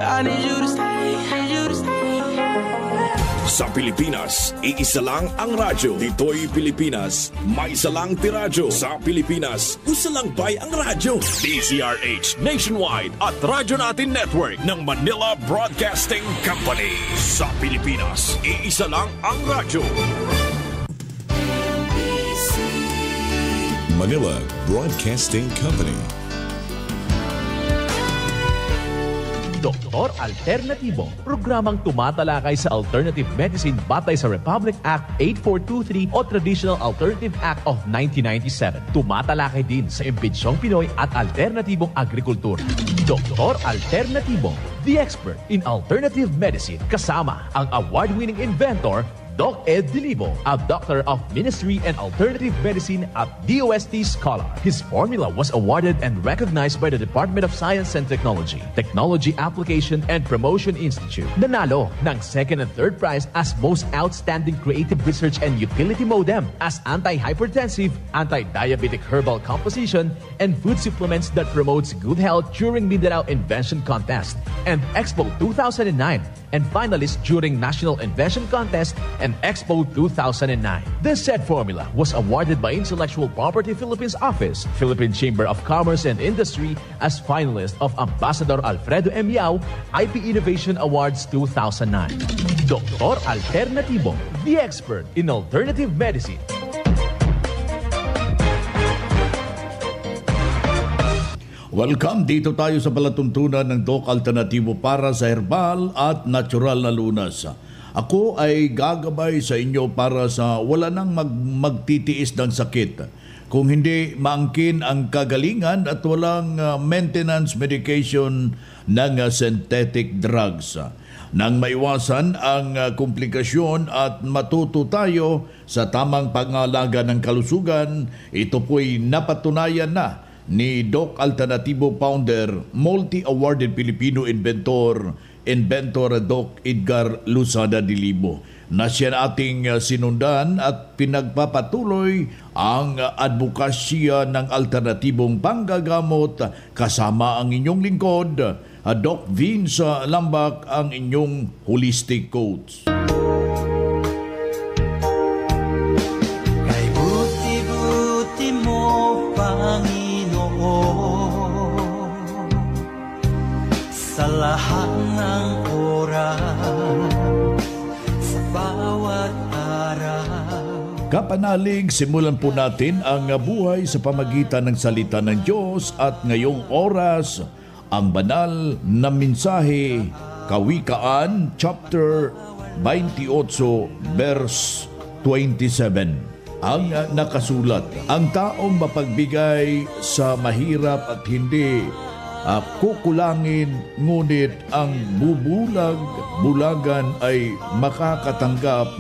I need you to stay, need you to stay. Sa Pilipinas, iisa lang ang radyo. Dito'y Pilipinas, may isa lang tiradyo. Sa Pilipinas, usa lang bay ang radyo. DZRH Nationwide at Radyo Natin Network ng Manila Broadcasting Company. Sa Pilipinas, iisa lang ang radyo. Manila Broadcasting Company. Doktor Alternatibo, programang tumatalakay sa alternative medicine batay sa Republic Act 8423 o Traditional Alternative Act of 1997. Tumatalakay din sa imbitsyong Pinoy at alternatibong agrikultura. Doktor Alternatibo, the expert in alternative medicine, kasama ang award-winning inventor Doc Ed Dilibo, a doctor of ministry and alternative medicine at DOST Scholar. His formula was awarded and recognized by the Department of Science and Technology, Technology Application and Promotion Institute. Nanalo ng second and third prize as Most Outstanding Creative Research and Utility Modem as anti-hypertensive, anti-diabetic herbal composition, and food supplements that promotes good health during Mindanao Invention Contest and Expo 2009, and finalist during National Invention Contest and Expo 2009. This said formula was awarded by Intellectual Property Philippines Office, Philippine Chamber of Commerce and Industry as finalist of Ambassador Alfredo M. Yao IP Innovation Awards 2009. Doktor Alternatibo, the expert in alternative medicine. Welcome, dito tayo sa palatuntunan ng Doc Alternatibo para sa herbal at natural na lunas. Ako ay gagabay sa inyo para sa wala nang magtitiis ng sakit. Kung hindi maangkin ang kagalingan at walang maintenance medication ng synthetic drugs. Nang maiwasan ang komplikasyon at matuto tayo sa tamang pangalaga ng kalusugan, ito po'y napatunayan na ni Doc Alternatibo founder, multi-awarded Filipino inventor Doc Edgar Luzada Dilibo, na siya ating sinundan at pinagpapatuloy ang advokasya ng alternatibong panggagamot kasama ang inyong lingkod, Doc Vince Lambak, ang inyong holistic coach. Kay buti-buti mo, sa lahat ng oras, sa bawat araw. Kapanalig, simulan po natin ang buhay sa pamagitan ng salita ng Diyos at ngayong oras, ang banal na mensahe, Kawikaan, chapter 28, verse 27. Ang nakasulat, ang taong mapagbigay sa mahirap at hindi kukulangin, ngunit ang bulagan ay makakatanggap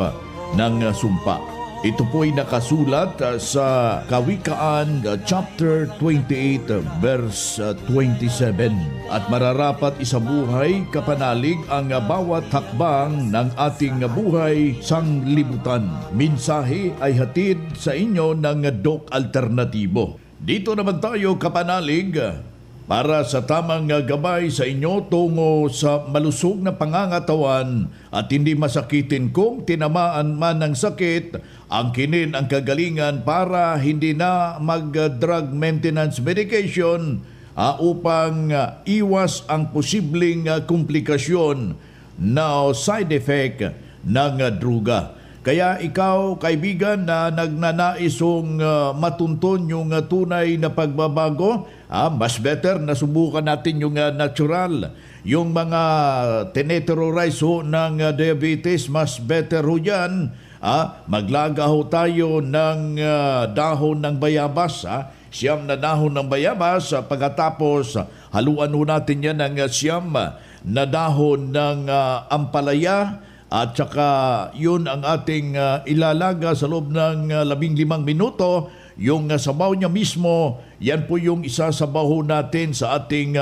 ng sumpa. Ito po'y nakasulat sa Kawikaan chapter 28 verse 27. At mararapat isabuhay kapanalig ang bawat hakbang ng ating buhay sanglibutan. Mensahe ay hatid sa inyo ng Doc Alternatibo. Dito naman tayo kapanalig para sa tamang gabay sa inyo tungo sa malusog na pangangatawan at hindi masakitin kung tinamaan man ng sakit, angkinin ang kagalingan para hindi na mag-drug maintenance medication upang iwas ang posibleng komplikasyon na side effect ng druga. Kaya ikaw, kaibigan, na nagnanaisong matunton yung tunay na pagbabago, mas better na subukan natin yung natural. Yung mga tineterrorize ho ng diabetes, mas better ho yan. Maglaga ho tayo ng dahon ng bayabas. Siyam na dahon ng bayabas. Pagkatapos, haluan ho natin yan ng siyam na dahon ng ampalaya. At saka yun ang ating ilalaga sa loob ng 15 minuto. Yung sabaw niya mismo, yan po yung isasabaw natin sa ating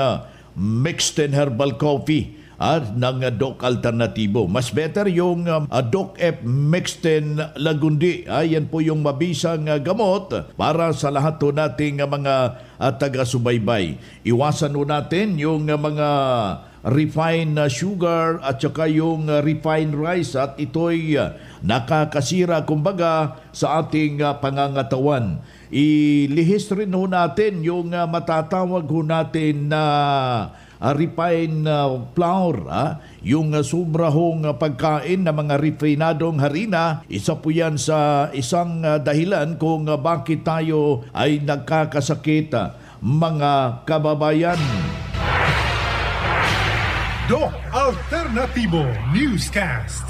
mixed and herbal coffee ng Doc Alternatibo. Mas better yung Doc F Mixed and Lagundi. Yan po yung mabisang gamot para sa lahat po nating mga taga-subaybay. Iwasan po natin yung mga refined sugar at saka yung refined rice at ito'y nakakasira kumbaga sa ating pangangatawan. Ilihis rin ho natin yung matatawag ho natin na refined flour, yung sobra hong pagkain ng mga refinadong harina. Isa po yan sa isang dahilan kung bakit tayo ay nagkakasakit, mga kababayan. Doc Alternativo Newscast.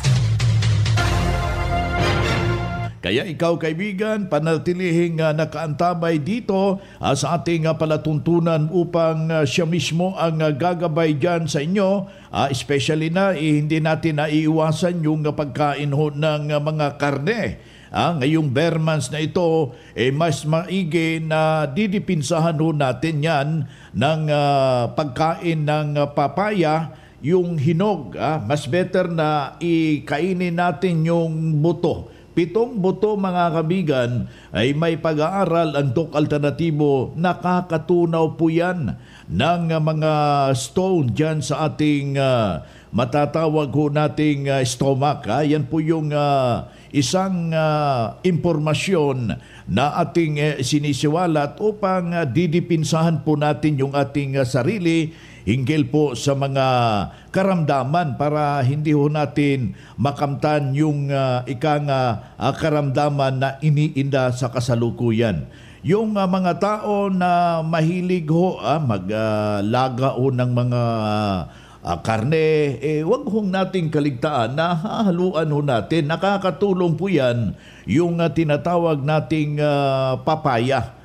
Kaya ikaw kaibigan, panatilihin nakaantabay dito sa ating palatuntunan upang siya mismo ang gagabay dyan sa inyo. Especially na hindi natin naiiwasan yung pagkain ho ng mga karne. Ngayong bare months na ito, mas maigi na didipinsahan ho natin yan ng pagkain ng papaya, yung hinog. Mas better na ikainin natin yung buto. 7 buto mga kabigan ay may pag-aaral ang Doc Alternativo. Nakakatunaw po yan ng mga stone dyan sa ating matatawag ho nating stomach. Yan po yung isang impormasyon na ating sinisiwalat upang didipinsahan po natin yung ating sarili hinggil po sa mga karamdaman para hindi ho natin makamtan yung karamdaman na iniinda sa kasalukuyan. Yung mga tao na mahilig ho maglaga ho ng mga karne, wag hong nating kaligtaan na hahaluan ho natin. Nakakatulong po yan yung tinatawag nating papaya.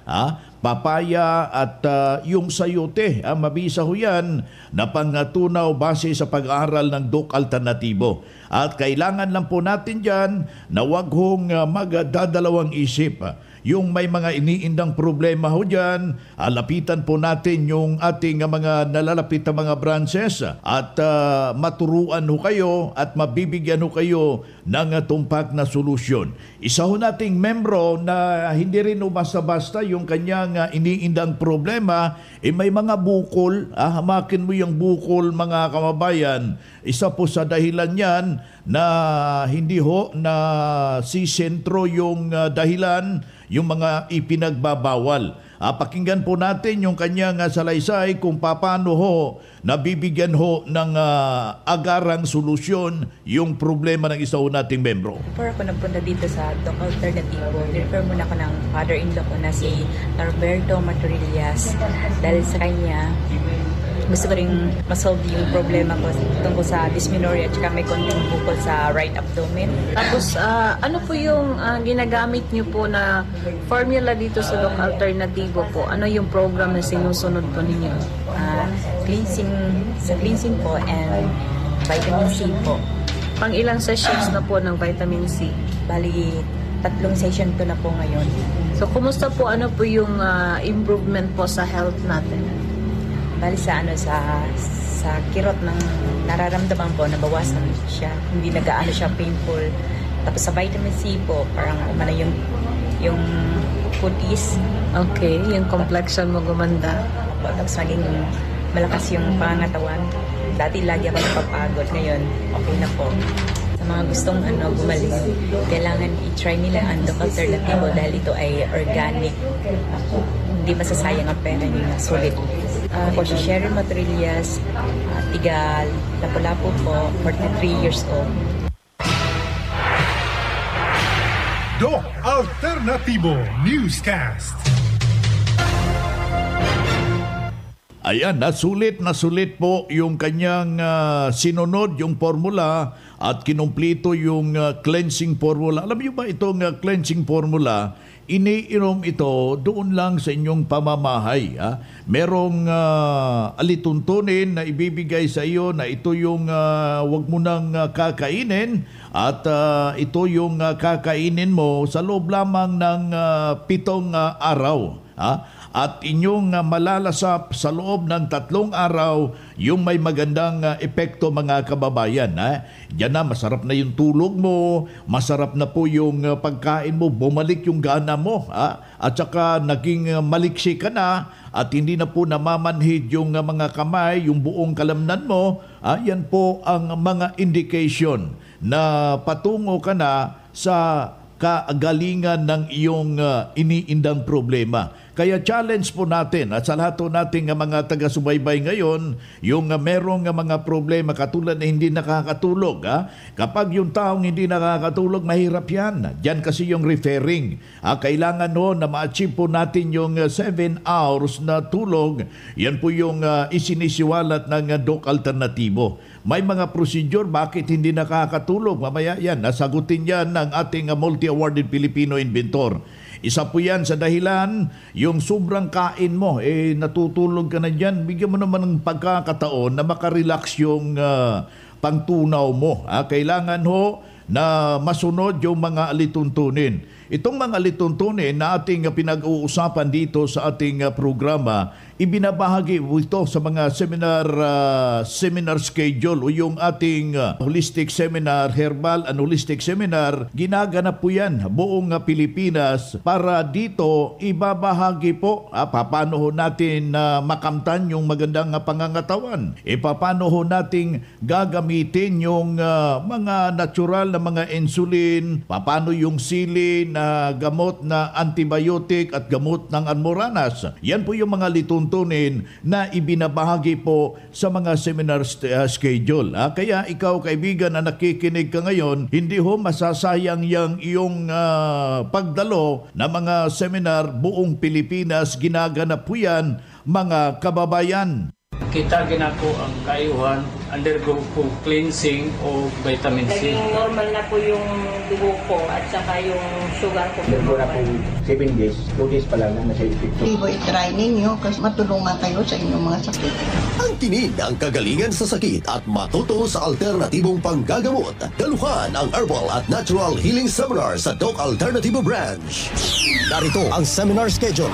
Papaya at yung sayote. Mabisa ho yan na pangatunaw base sa pag-aaral ng Doc Alternativo. At kailangan lang po natin dyan na wag hong magdadalawang isip. Yung may mga iniindang problema ho dyan, lapitan po natin yung ating mga nalalapit na mga branches at maturuan ho kayo at mabibigyan ho kayo ng tumpak na solusyon. Isa ho nating membro na hindi rin basta-basta yung kanyang iniindang problema, may mga bukol. Hamakin mo yung bukol mga kamabayan. Isa po sa dahilan yan na hindi ho na si sentro yung dahilan, yung mga ipinagbabawal. Pakinggan po natin yung kanyang salaysay kung paano ho nabibigyan ho ng agarang solusyon yung problema ng isa ho nating membro. Before ako nagpunta dito sa Doc Alternativo, refer muna ako ng father-in-law ko na si Norberto Maturillas. Dahil sa kanya, gusto ko rin masolve yung problema ko tungkol sa dysmenorrhea at saka may konting bukol sa right abdomen. Tapos, ano po yung ginagamit nyo po na formula dito sa Doc Alternativo po? Ano yung program na sinusunod po ninyo? Cleansing po and vitamin C po. Pang ilang sessions na po ng vitamin C? Bali, 3 session ko na po ngayon. So, kumusta po, ano po yung improvement po sa health natin? Bali sa kirot ng nararamdaman ko, nabawasan siya. Hindi nagaano siya painful. Tapos sa vitamin C po, parang umana yung putis. Okay, yung complexion mo gumanda. Tapos maging malakas yung pangangatawan. Dati lagi ako napapagod. Ngayon, okay na po. Sa mga gustong gumaling, kailangan i-try nila ang Doc Alternativo dahil ito ay organic. Hindi masasayang ang pera niyo na sulit. Ako si Cheryl Maturillas, tiga Lapu-Lapu po, 43 years old. Doc Alternativo Newscast. Ayan, nasulit po yung kanyang sinunod, yung formula at kinumpleto yung cleansing formula. Alam niyo ba itong cleansing formula? Iniinom ito doon lang sa inyong pamamahay. Merong alituntunin na ibibigay sa iyo na ito yung wag mo nang kakainin at ito yung kakainin mo sa loob lamang ng 7 araw. at inyong malalasap sa loob ng 3 araw yung may magandang epekto mga kababayan. Diyan na masarap na yung tulog mo, masarap na po yung pagkain mo, bumalik yung gana mo, at saka naging maliksi ka na at hindi na po namamanhid yung mga kamay, yung buong kalamnan mo. Yan po ang mga indication na patungo ka na sa kagalingan ng iyong iniindang problema. Kaya challenge po natin at sa lahat po nating mga taga-subaybay ngayon, yung merong mga problema katulad na hindi nakakatulog. Kapag yung taong hindi nakakatulog, mahirap yan. Diyan kasi yung referring. Kailangan na ma-achieve po natin yung 7 hours na tulog. Yan po yung isinisiwalat ng Doc Alternatibo. May mga procedure bakit hindi nakakatulog. Mamaya yan, nasagutin yan ng ating multi-awarded Filipino inventor. Isa po yan sa dahilan, yung sobrang kain mo, natutulog ka na dyan, bigyan mo naman ng pagkakataon na makarelax yung pangtunaw mo. Kailangan na masunod yung mga alituntunin. Itong mga alituntunin na ating pinag-uusapan dito sa ating programa, ibinabahagi ito sa mga seminar schedule o yung ating holistic seminar, herbal and holistic seminar. Ginaganap po yan buong Pilipinas para dito ibabahagi po paano natin makamtan yung magandang pangangatawan. Paano natin gagamitin yung mga natural na mga insulin, paano yung sili na gamot na antibiotic at gamot ng almoranas. Yan po yung mga lituntunin na ibinabahagi po sa mga seminar schedule. Kaya ikaw kaibigan na nakikinig ka ngayon, hindi masasayang yung iyong pagdalo na mga seminar buong Pilipinas. Ginaganap po yan mga kababayan. Kita ginako ang kaayuhan, undergo po cleansing o vitamin C. Naging normal na po yung dugo ko at saka yung sugar ko. Undergo na po 7 days, 2 days pa lang na nasa epekto. Libo i-try ninyo kasi matulungan kayo sa inyong mga sakit. Ang tinig ang kagalingan sa sakit at matuto sa alternatibong panggagamot. Daluhan ang Herbal at Natural Healing Seminar sa Doc Alternativo Branch. Narito ang seminar schedule.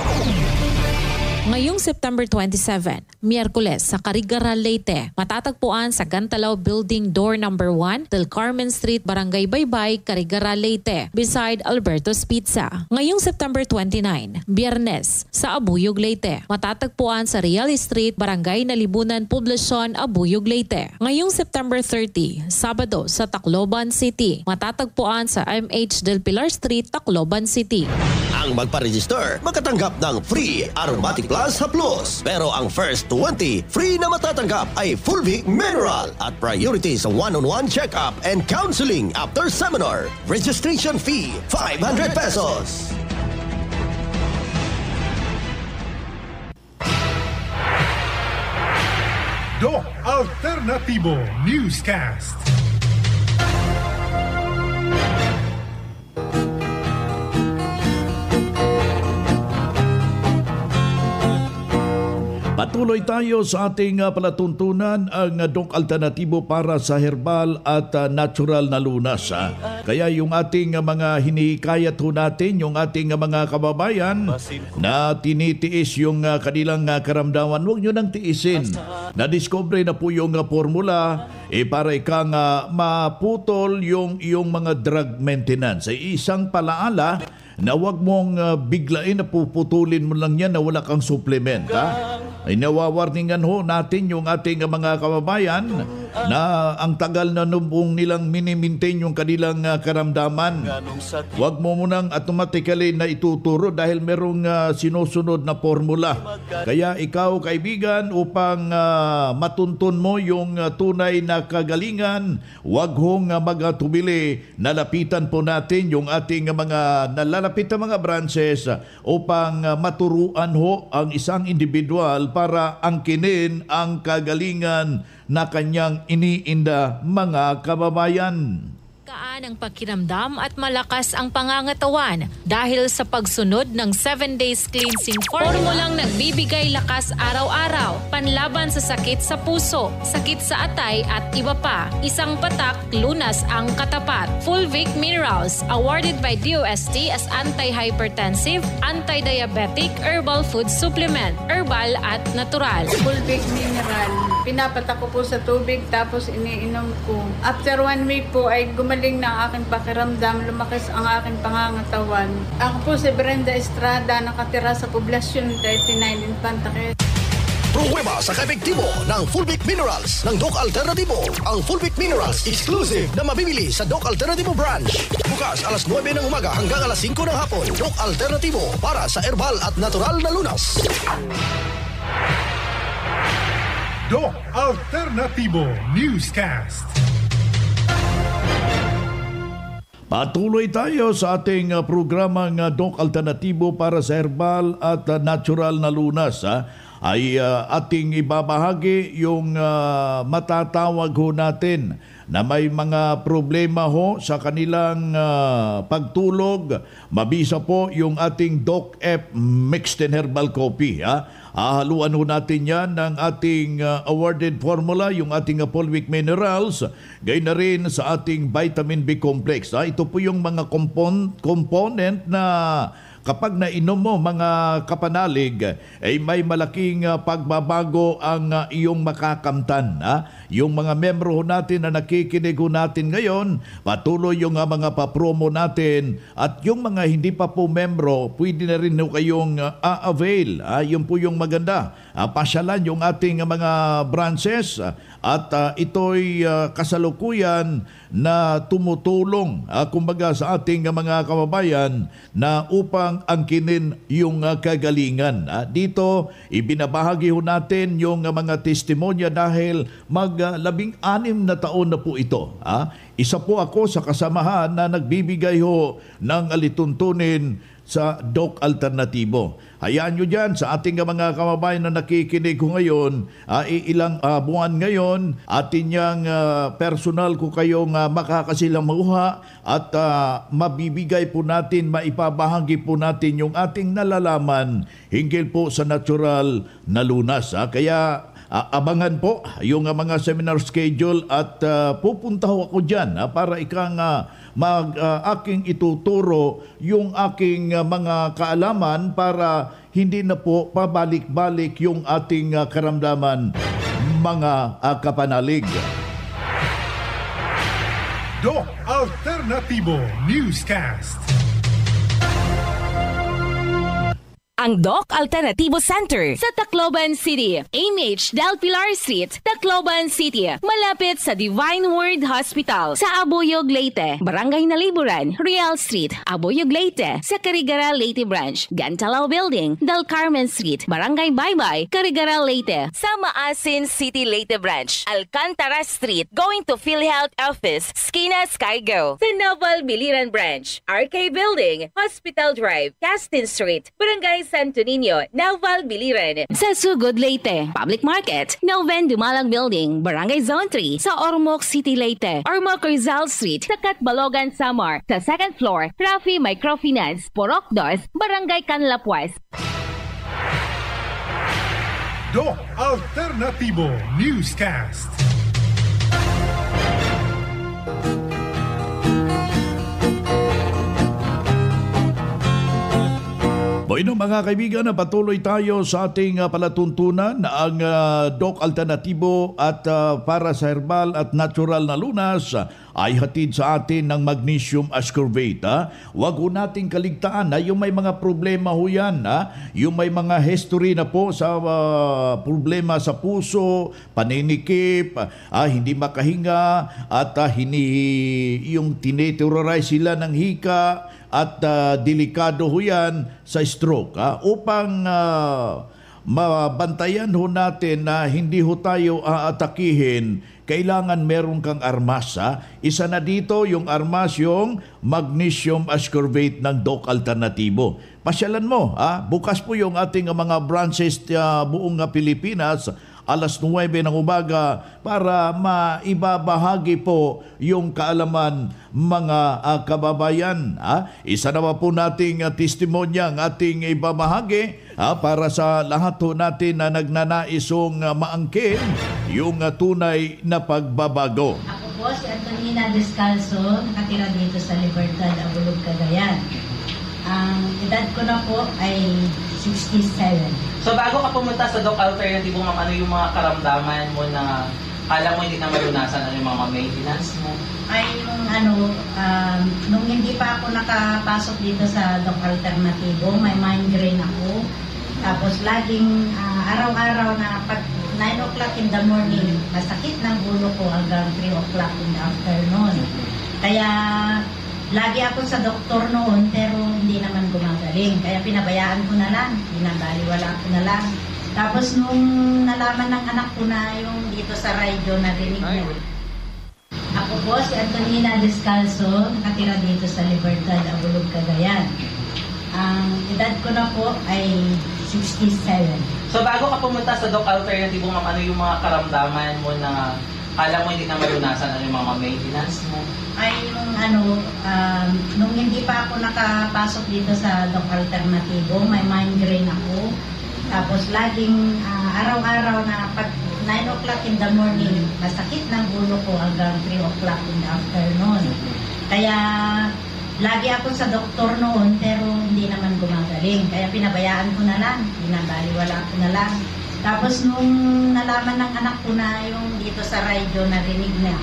Ngayong September 27, Miyerkules sa Carigara, Leyte, matatagpuan sa Gantalaw Building Door No. 1, Del Carmen Street, Barangay Baybay, Carigara, Leyte, beside Alberto's Pizza. Ngayong September 29, Biyernes sa Abuyog, Leyte, matatagpuan sa Real Street, Barangay Nalibunan, Poblacion, Abuyog, Leyte. Ngayong September 30, Sabado sa Tacloban City, matatagpuan sa MH Del Pilar Street, Tacloban City. Ang magpa-register, makatanggap ng free Aromatic Plus Haplos. Pero ang first 20 free na matatanggap ay Fulvic Mineral at priority sa one-on-one check-up and counseling after seminar. Registration fee, 500 pesos. Doc Alternativo Newscast. Patuloy tayo sa ating palatuntunan ang Doc Alternatibo para sa herbal at natural na lunas. Kaya yung ating mga hinihikayat natin, yung ating mga kababayan na tinitiis yung kanilang karamdaman, huwag nyo nang tiisin. Na-discover na po yung formula para ikang maputol yung iyong mga drug maintenance. Isang palaala na huwag mong biglain na puputulin mo lang yan na wala kang supplement. Ay nawawarningan natin yung ating mga kababayan na ang tagal na nung nilang minimaintain yung kanilang karamdaman. Huwag mo munang automatically na ituturo dahil merong sinusunod na formula. Kaya ikaw kaibigan, upang matuntun mo yung tunay na kagalingan, huwag magatubili. Nalapitan po natin yung ating mga nalalapit na mga branches upang maturuan ang isang individual para angkinin ang kagalingan na kanyang iniinda mga kababayan. Gumaan ang pakiramdam at malakas ang pangangatawan dahil sa pagsunod ng 7 days cleansing formulang nagbibigay lakas araw-araw, panlaban sa sakit sa puso, sakit sa atay at iba pa. Isang patak, lunas ang katapat. Fulvic Minerals, awarded by DOST as anti-hypertensive, anti-diabetic, herbal food supplement, herbal at natural. Fulvic Mineral, pinapatak ko po sa tubig tapos iniinom ko. After 1 week po ay gumaling na ang aking pakiramdam, lumakas ang aking pangangatawan. Ako po si Brenda Estrada, nakatira sa Poblasyon 39 Infanta Quezon. Pruweba sa kaepektibo ng Fulvic Minerals ng Doc Alternativo. Ang Fulvic Minerals exclusive na mabibili sa Doc Alternativo branch. Bukas alas 9 ng umaga hanggang alas 5 ng hapon. Doc Alternativo para sa herbal at natural na lunas. Doc Alternativo Newscast. Patuloy tayo sa ating programang Doc Alternatibo para sa herbal at natural na lunas. Ay ating ibabahagi yung matatawag ho natin na may mga problema ho sa kanilang pagtulog. Mabisa po yung ating Doc F Mixed and Herbal Coffee. Haluan ho natin yan ng ating awarded formula, yung ating Fulvic Minerals, gayon na rin sa ating Vitamin B Complex. Ito po yung mga component na kapag nainom mo mga kapanalig, ay may malaking pagbabago ang iyong makakamtan. Yung mga membro natin na nakikinig natin ngayon, patuloy yung mga papromo natin, at yung mga hindi pa po membro, pwede na rin kayong avail. Yun po yung maganda. Pasyalan yung ating mga branches at ito'y kasalukuyan na tumutulong kumbaga sa ating mga kababayan na upang angkinin yung kagalingan. Dito, ibinabahagi ho natin yung mga testimonya dahil mag-16 na taon na po ito. Isa po ako sa kasamahan na nagbibigay ho ng alituntunin sa Doc Alternativo. Hayaan nyo dyan sa ating mga kababayan na nakikinig ko ngayon, ilang buwan ngayon, atin niyang personal ko kayong makakasilamuha at mabibigay po natin, maipabahagi po natin yung ating nalalaman hinggil po sa natural na lunas. Kaya abangan po yung mga seminar schedule at pupunta ho ako dyan para ikang aking ituturo yung aking mga kaalaman para hindi na po pabalik-balik yung ating karamdaman, mga kapanalig. Doc Alternativo Newscast. Ang Doc Alternativo Center sa Tacloban City, AMH Del Pilar Street, Tacloban City, malapit sa Divine Word Hospital sa Abuyog, Leyte, Barangay Naliburan, Real Street, Abuyog, Leyte, sa Carigara, Leyte Branch, Gantalao Building, Del Carmen Street, Barangay Baybay, Carigara, Leyte, sa Maasin City, Leyte Branch, Alcantara Street, going to PhilHealth Office, Skina Skygo, sa Naval Biliran Branch, RK Building, Hospital Drive, Castin Street, Barangay Santo Niño, Naval Biliran. Sa Sugod, Leyte, Public Market, Noven Dumalang Building, Barangay Zone 3, sa Ormoc City, Leyte, Ormoc Rizal Street, sa Catbalogan, Samar, sa 2nd floor, Rafi Microfinance, Porok 2, Barangay Canlapuas. Doc Alternativo Newscast. Bueno mga kaibigan, patuloy tayo sa ating palatuntunan na ang Doc Alternativo at para sa herbal at natural na lunas ay hatid sa atin ng magnesium ascorbate. Huwag ho nating kaligtaan na yung may mga problema ho yan. Yung may mga history na po sa problema sa puso, paninikip, hindi makahinga at yung tineterrorize sila ng hika at delikado ho yan sa stroke. Upang mabantayan ho natin na hindi ho tayo aatakihin, kailangan meron kang armas. Isa na dito yung armas, yung magnesium ascorbate ng Doc Alternativo. Pasyalan mo, bukas po yung ating mga branches buong Pilipinas alas 9 ng umaga para maibabahagi po yung kaalaman mga kababayan. Isa naman po nating testimonya ang ating ibabahagi para sa lahat po natin na nagnanaisong maangkin yung tunay na pagbabago. Ako po si Antonina Descalzo, nakatira dito sa Libertad, Abulog, Cagayan. Ang edad ko na po ay 67. So bago ka pumunta sa Doc Alternativo, ma'am, ano yung mga karamdaman mo na alam mo hindi na malunasan? Ano yung mga maintenance mo? Ay yung nung hindi pa ako nakapasok dito sa Doc Alternativo, may migraine ako. Tapos laging araw-araw na pag 9 o'clock in the morning, masakit ng ulo ko hanggang 3 o'clock in the afternoon. Kaya lagi ako sa doktor noon pero hindi naman gumagaling. Kaya pinabayaan ko na lang, binabaliwala ko na lang. Tapos nung nalaman ng anak ko na yung dito sa radyo na rinig niya. Ako po si Antonina Descalzo, nakatira dito sa Libertad, Abulog, Cagayan. Ang edad ko na po ay 67. So bago ka pumunta sa Doc Alternativo, ma'am, ano yung mga karamdaman mo na alam mo hindi na malunasan? Ano yung mga maintenance mo? Ay yung nung hindi pa ako nakapasok dito sa Doc Alternativo, may migraine ako. Tapos laging araw-araw na pag 9 o'clock in the morning, masakit ng ulo ko hanggang 3 o'clock in the afternoon. Kaya lagi ako sa doktor noon pero hindi naman gumagaling. Kaya pinabayaan ko na lang, binabaliwala ko na lang. Tapos nung nalaman ng anak ko na yung dito sa radyo na rinig niya,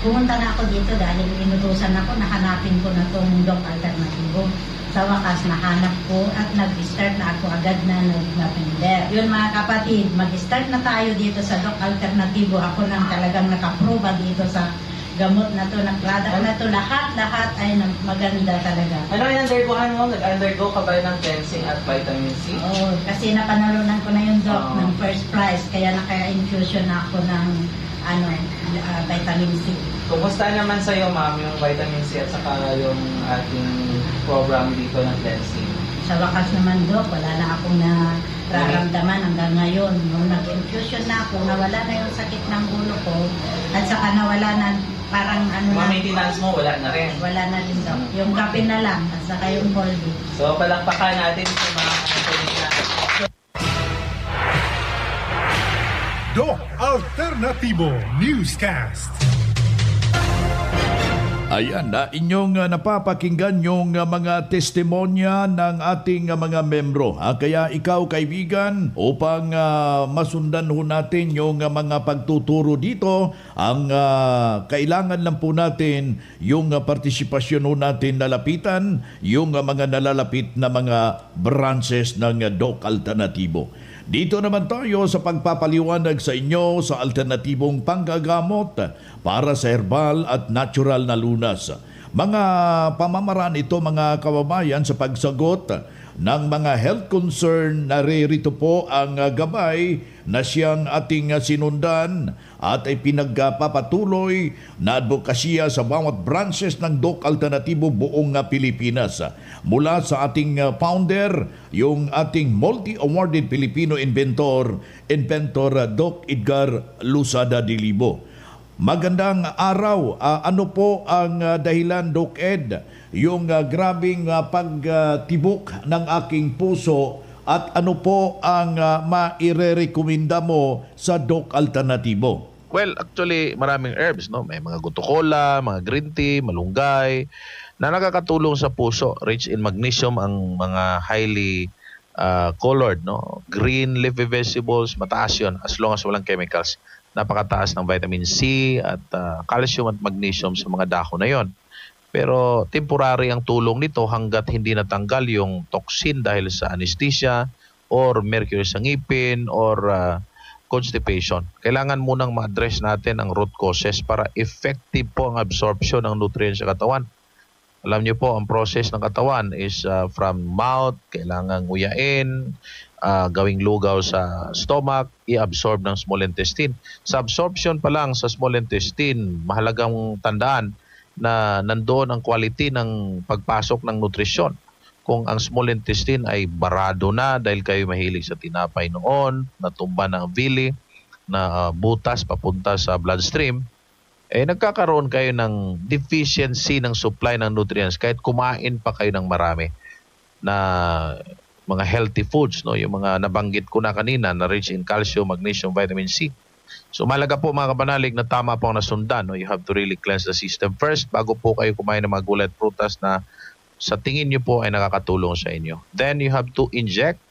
pumunta na ako dito dahil inutusan ako, nahanapin ko na itong Doc Alternativo. Sa wakas, nahanap ko at nag-start na ako agad na nag-napender. Yun mga kapatid, mag-start na tayo dito sa Doc Alternativo. Ako nang talagang nakaproba dito sa gamot na to, ng product na to. Lahat ay maganda talaga. Ano yung undergohan mo? Nag-undergo ka ba ng cleansing at vitamin C? Oo, kasi napanalunan ko na yung Doc ng first prize. Kaya naka-infusion na ako ng vitamin C. Kumusta naman sa'yo, ma'am, yung vitamin C at saka yung ating program dito ng cleansing? Sa wakas naman, Doc, wala na akong nararamdaman hanggang ngayon. Nung nag-infusion na ako, nawala na yung sakit ng ulo ko at saka nawala na parang maintenance mo, wala na rin? Wala na rin, Doc. Yung kape na lang at saka yung Colby. So, palakpakan natin sa mga Antonina. Doc Alternativo Newscast. Ayan, inyong napapakinggan yung mga testimonya ng ating mga membro. Kaya ikaw, kaibigan, upang masundan ho natin yung mga pagtuturo dito, ang kailangan lang po natin yung partisipasyon ho natin nalapitan, yung mga nalalapit na mga branches ng Doc Alternativo. Dito naman tayo sa pagpapaliwanag sa inyo sa alternatibong panggagamot para sa herbal at natural na lunas. Mga pamamaraan ito mga kababayan sa pagsagot ng mga health concern. Naririto po ang gabay na siyang ating sinundan at ay pinagpapatuloy na advokasya sa bawat branches ng Doc Alternativo buong Pilipinas. Mula sa ating founder, yung ating multi-awarded Filipino inventor Doc Edgar Lusada Dilibo. Magandang araw. Ano po ang dahilan, Doc Ed? Yung grabing pagtibok ng aking puso at ano po ang mairerekomenda mo sa Doc Alternativo? Well, actually, maraming herbs, no? May mga gutukola, mga green tea, malunggay, na nakakatulong sa puso. Rich in magnesium ang mga highly colored, no? Green leafy vegetables, mataas yun as long as walang chemicals. Napakataas ng vitamin C at calcium at magnesium sa mga dahon na yon. Pero temporary ang tulong nito hanggat hindi natanggal yung toxin dahil sa anesthesia or mercury sa ngipin or constipation. Kailangan munang ma-address natin ang root causes para effective po ang absorption ng nutrients sa katawan. Alam niyo po, ang process ng katawan is from mouth, kailangan nguyain, gawing lugaw sa stomach, i-absorb ng small intestine. Sa absorption pa lang sa small intestine, mahalagang tandaan na nandoon ang quality ng pagpasok ng nutrisyon. Kung ang small intestine ay barado na dahil kayo mahilig sa tinapay noon, natumba ng villi, na butas papunta sa bloodstream, nagkakaroon kayo ng deficiency ng supply ng nutrients kahit kumain pa kayo ng marami na mga healthy foods, no? Yung mga nabanggit ko na kanina na rich in calcium, magnesium, vitamin C. So malaga po mga kapanalig na tama po ang nasundan. No? You have to really cleanse the system first bago po kayo kumain ng mga gulay at prutas na sa tingin nyo po ay nakakatulong sa inyo. Then you have to inject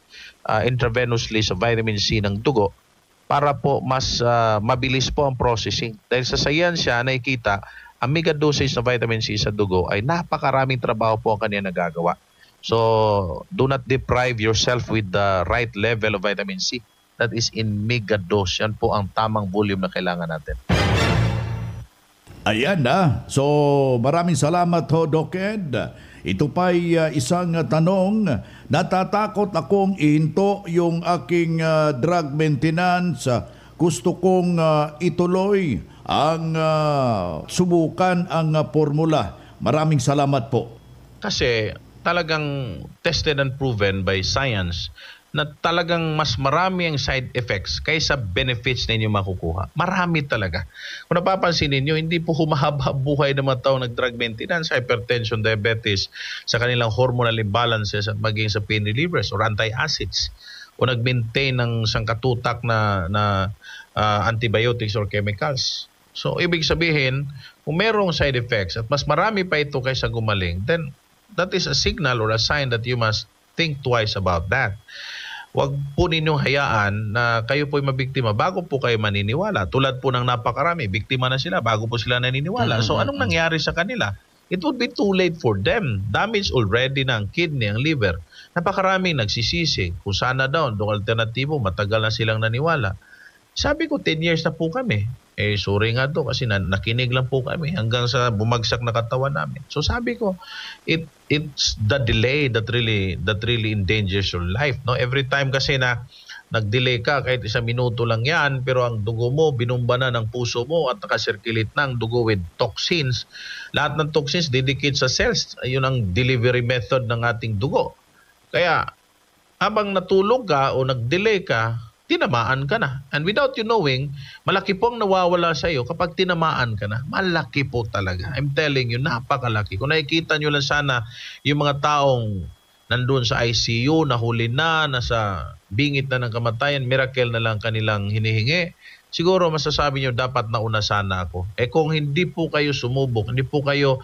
intravenously sa vitamin C ng dugo para po mas mabilis po ang processing. Dahil sa science nakikita, ang mega dosage ng vitamin C sa dugo ay napakaraming trabaho po ang kanya nagagawa. So do not deprive yourself with the right level of vitamin C. That is in mega dose. Yan po ang tamang volume na kailangan natin. Ayan na. So maraming salamat ho, Doc Ed. Ito pa'y isang tanong. Natatakot akong ihinto yung aking drug maintenance. Gusto kong ituloy ang subukan ang formula. Maraming salamat po. Kasi talagang tested and proven by science na talagang mas marami ang side effects kaysa benefits na inyo makukuha. Marami talaga. Kung napapansin ninyo, hindi po humahaba buhay ng mga taong nag-drug maintenance, hypertension, diabetes, sa kanilang hormonal imbalances at maging sa pain relievers or anti-acids o nag-maintain ng sangkatutak na antibiotics or chemicals. So, ibig sabihin, kung merong side effects at mas marami pa ito kaysa gumaling, then that is a signal or a sign that you must think twice about that. Huwag po ninyong hayaan na kayo po'y mabiktima bago po kayo maniniwala. Tulad po ng napakarami, biktima na sila bago po sila naniniwala. So anong nangyari sa kanila? It would be too late for them. Damage already na ang kidney, ang liver. Napakaraming nagsisisi. Kung sana daw, doon alternatibo, matagal na silang naniwala. Sabi ko, 10 years na po kami. Sorry nga to kasi nakinig lang po kami hanggang sa bumagsak na katawan namin. So sabi ko, it's the delay that really endangers your life. No, every time kasi na nag-delay ka kahit 1 minuto lang yan, pero ang dugo mo binumba na ng puso mo at nakasirculate na ang dugo with toxins. Lahat ng toxins didikit sa cells. Ayun ang delivery method ng ating dugo. Kaya habang natulog ka o nag-delay ka, tinamaan ka na. And without you knowing, malaki po ang nawawala sa iyo kapag tinamaan ka na. Malaki po talaga. I'm telling you, napakalaki. Kung nakikita nyo lang sana yung mga taong nandun sa ICU, nahuli na, nasa bingit na ng kamatayan, miracle na lang kanilang hinihingi, siguro masasabi nyo, dapat nauna sana ako. Kung hindi po kayo sumubok, hindi po kayo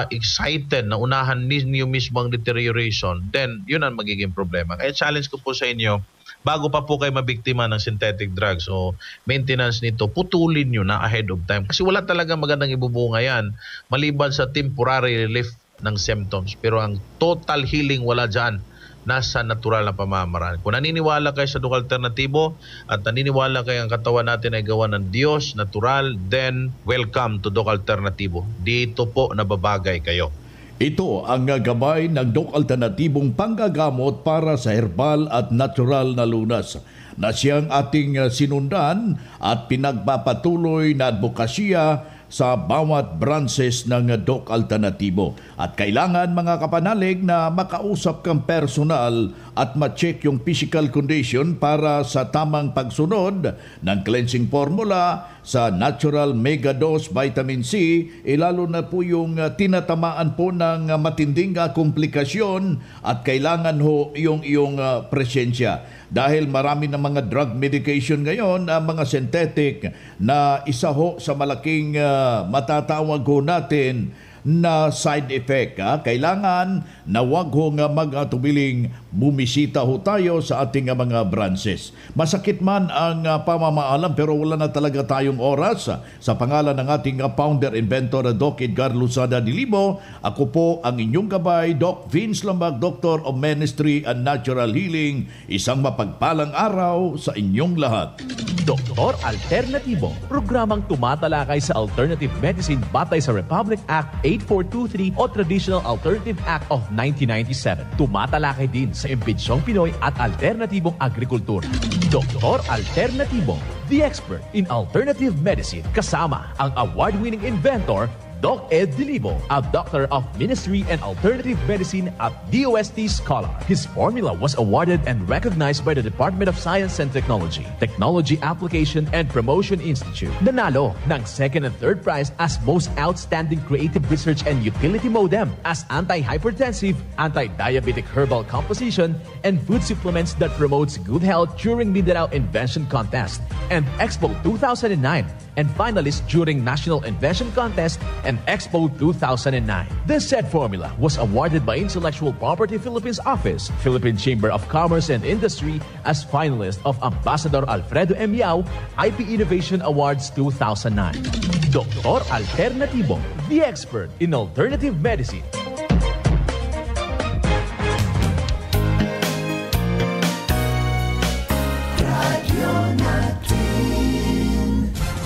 excited na unahan ninyo mismo ang deterioration, then yun ang magiging problema. Kaya challenge ko po sa inyo, bago pa po kayo mabiktima ng synthetic drugs o maintenance nito, putulin nyo na ahead of time. Kasi wala talagang magandang ibubunga yan maliban sa temporary relief ng symptoms. Pero ang total healing wala dyan. Nasa natural na pamamaraan. Kung naniniwala kayo sa Doc Alternatibo at naniniwala kayo ang katawan natin ay gawa ng Diyos, natural, then welcome to Doc Alternatibo. Dito po nababagay kayo. Ito ang gabay ng Doc Alternatibong panggagamot para sa herbal at natural na lunas na siyang ating sinundan at pinagpapatuloy na advokasya sa bawat branches ng Doc Alternatibo. At kailangan mga kapanalig na makausap kang personal at ma-check yung physical condition para sa tamang pagsunod ng cleansing formula sa Natural Mega Dose Vitamin C, lalo na po yung tinatamaan po ng matinding komplikasyon at kailangan ho yung iyong presensya. Dahil marami ng mga drug medication ngayon, mga synthetic na isa ho sa malaking matatawag ho natin na side effect. Kailangan na wag ho nga magatubiling bumisita ho tayo sa ating mga branches. Masakit man ang pamamaalam pero wala na talaga tayong oras. Sa pangalan ng ating founder, inventor, Doc Edgar Luzada Dilibo, ako po ang inyong gabay, Doc Vince Lambag, Doctor of Ministry and Natural Healing. Isang mapagpalang araw sa inyong lahat. Doktor Alternatibo, programang tumatalakay sa alternative medicine batay sa Republic Act 8423 o Traditional Alternative Act of 1997. Tumatalakay din sa imbitsyong Pinoy at alternatibong agrikultura. Doktor Alternatibo, the expert in alternative medicine, kasama ang award-winning inventor, Doc Ed Dilibo, a doctor of ministry and alternative medicine at DOST Scholar. His formula was awarded and recognized by the Department of Science and Technology, Technology Application and Promotion Institute. Nanalo ng second and third prize as Most Outstanding Creative Research and Utility Modem as Anti-Hypertensive, Anti-Diabetic Herbal Composition, and Food Supplements that Promotes Good Health during Mindanao Invention Contest and Expo 2009, and finalist during National Invention Contest and Expo 2009. This said formula was awarded by Intellectual Property Philippines Office, Philippine Chamber of Commerce and Industry as finalist of Ambassador Alfredo M. Yao IP Innovation Awards 2009. Dr. Alternativo, the expert in alternative medicine.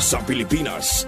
Sa Pilipinas,